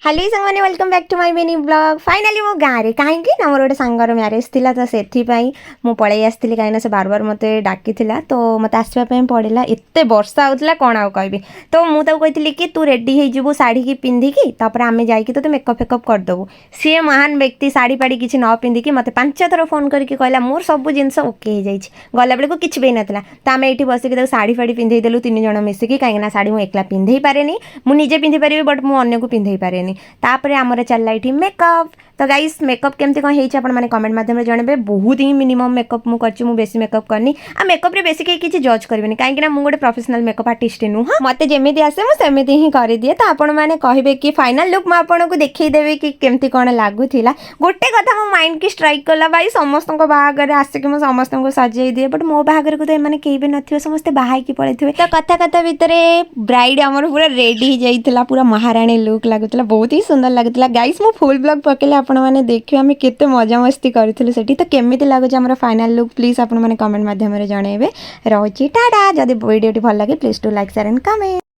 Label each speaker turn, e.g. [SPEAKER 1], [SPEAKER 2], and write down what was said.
[SPEAKER 1] Hello सांगने welcome back to my mini blog finally मो गाँव में कहीं मोर गोटे सांगर म्यारेज थी तो से पलि आसती कहीं से बार बार मत डाकी तो मत आसवाई पड़ा एत वर्षा होता कौन आउ कह तो मुझे कही कि तू रेडी हो शाढ़ी की पिंधिकी आम जाते मेकअप फेकअप करदेबू सी महान व्यक्ति शाढ़ी पाड़ी किसी न पिंधिकी मत 5 थर फोन करके कहला मोर सब जिनस ओके हो गला बेलू किसी भी नाला तो आम ये बसिक शाढ़ी फाड़ी पिंधेदेलु 3 जन मिसिकी कहीं शाढ़ी मुझे एकला पिंधे पारे मुझे निजे पिंधि पारि बट मुझे को पिंधे पारे तापर आमर चलला ये मेकअप तो गाइस मेकअप केमती कौन होती है कमेंट माध्यम जनबे बहुत ही मिनिमम मेकअप मुझे बेसी मेकअप करनी आ मेकअप रे बेसी कहीं किसी जज करेंगे कहीं मुझे गोटे प्रोफेशनल मेकअप आर्टिस्ट नुह मत जमी आसे मुझे ही कर दिए तो आपण मैंने कहे कि फाइनल लुक मुझे देखईदेवी कि केमती कौन लगुला गोटे कथा मो माइंड की स्ट्राइक कला भाई समस्त बाहागर आसिक मुझे समस्त को सजाई दिए बट मो बाहागर को तो एम कहीं भी न समस्ते बाहर पड़े थे तो कथा कथा भितर ब्राइड आमर पूरा रेडी हो जाइए पूरा महाराणी लुक लगुला बहुत ही सुंदर लगुला गाइस मो फुल ब्लॉग पकेले आपण मैंने देखिए आम केते मजा मस्ती करूँ से तो केमी लगुच आम फाइनाल लुक प्लीज आपण मैंने कमेंट माध्यम जनइबे रही टाटा जदि वीडियो भल लगे please to like share and comment.